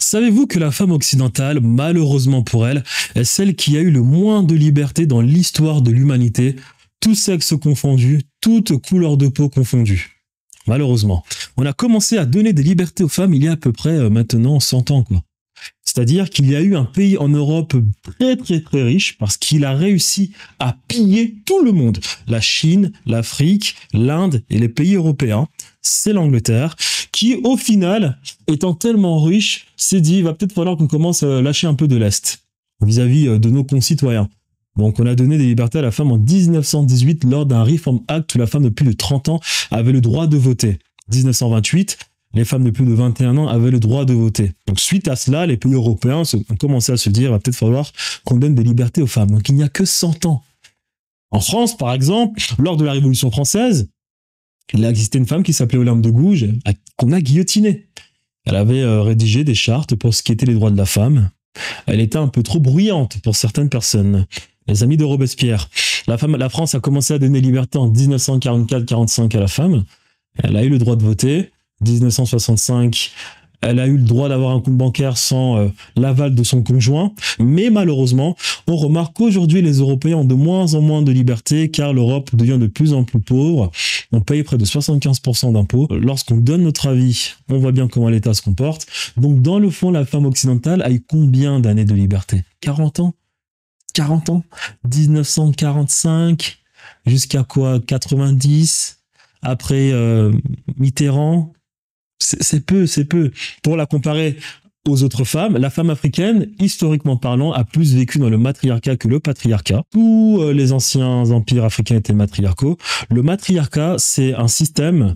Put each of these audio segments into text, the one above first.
Savez-vous que la femme occidentale, malheureusement pour elle, est celle qui a eu le moins de liberté dans l'histoire de l'humanité, tous sexes confondus, toutes couleurs de peau confondues. Malheureusement. On a commencé à donner des libertés aux femmes il y a à peu près maintenant 100 ans, quoi. C'est-à-dire qu'il y a eu un pays en Europe très riche parce qu'il a réussi à piller tout le monde. La Chine, l'Afrique, l'Inde et les pays européens. C'est l'Angleterre qui, au final, étant tellement riche, s'est dit, il va peut-être falloir qu'on commence à lâcher un peu de l'Est vis-à-vis de nos concitoyens. Donc, on a donné des libertés à la femme en 1918 lors d'un Reform Act où la femme de plus de 30 ans avait le droit de voter. 1928, les femmes de plus de 21 ans avaient le droit de voter. Donc, suite à cela, les pays européens ont commencé à se dire, il va peut-être falloir qu'on donne des libertés aux femmes. Donc, il n'y a que 100 ans. En France, par exemple, lors de la Révolution française, il a existé une femme qui s'appelait Olympe de Gouges, qu'on a guillotinée. Elle avait rédigé des chartes pour ce qui était les droits de la femme. Elle était un peu trop bruyante pour certaines personnes. Les amis de Robespierre. La France a commencé à donner liberté en 1944-45 à la femme. Elle a eu le droit de voter. 1965, elle a eu le droit d'avoir un compte bancaire sans l'aval de son conjoint. Mais malheureusement, on remarque qu'aujourd'hui, les Européens ont de moins en moins de liberté car l'Europe devient de plus en plus pauvre. On paye près de 75% d'impôts. Lorsqu'on donne notre avis, on voit bien comment l'État se comporte. Donc, dans le fond, la femme occidentale a eu combien d'années de liberté? 40 ans? 40 ans? 1945 jusqu'à quoi? 90? Après Mitterrand? C'est peu. Pour la comparer aux autres femmes, la femme africaine, historiquement parlant, a plus vécu dans le matriarcat que le patriarcat. Tous les anciens empires africains étaient matriarcaux. Le matriarcat, c'est un système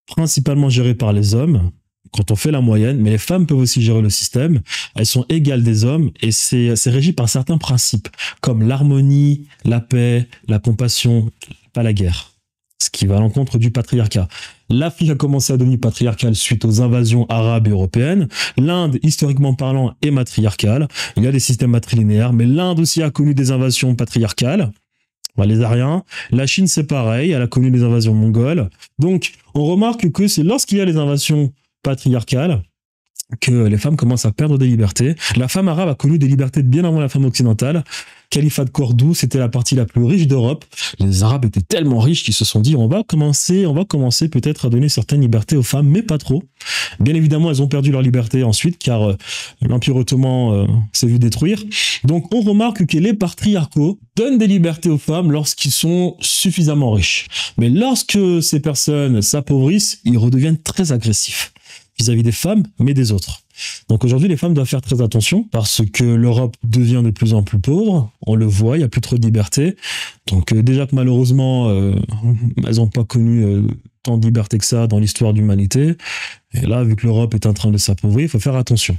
principalement géré par les hommes, quand on fait la moyenne, mais les femmes peuvent aussi gérer le système. Elles sont égales des hommes et c'est régi par certains principes, comme l'harmonie, la paix, la compassion, pas la guerre. Ce qui va à l'encontre du patriarcat. L'Afrique a commencé à devenir patriarcale suite aux invasions arabes et européennes. L'Inde, historiquement parlant, est matriarcale. Il y a des systèmes matrilinéaires, mais l'Inde aussi a connu des invasions patriarcales. Les Aryens. La Chine, c'est pareil, elle a connu des invasions mongoles. Donc, on remarque que c'est lorsqu'il y a les invasions patriarcales que les femmes commencent à perdre des libertés. La femme arabe a connu des libertés bien avant la femme occidentale. Califat de Cordoue, c'était la partie la plus riche d'Europe. Les Arabes étaient tellement riches qu'ils se sont dit on va commencer peut-être à donner certaines libertés aux femmes, mais pas trop. Bien évidemment, elles ont perdu leur liberté ensuite, car l'Empire ottoman s'est vu détruire. Donc, on remarque que les patriarcaux donnent des libertés aux femmes lorsqu'ils sont suffisamment riches. Mais lorsque ces personnes s'appauvrissent, ils redeviennent très agressifs vis-à-vis des femmes, mais des autres. Donc aujourd'hui, les femmes doivent faire très attention parce que l'Europe devient de plus en plus pauvre. On le voit, il n'y a plus trop de liberté. Donc déjà que malheureusement, elles n'ont pas connu tant de liberté que ça dans l'histoire de l'humanité. Et là, vu que l'Europe est en train de s'appauvrir, il faut faire attention.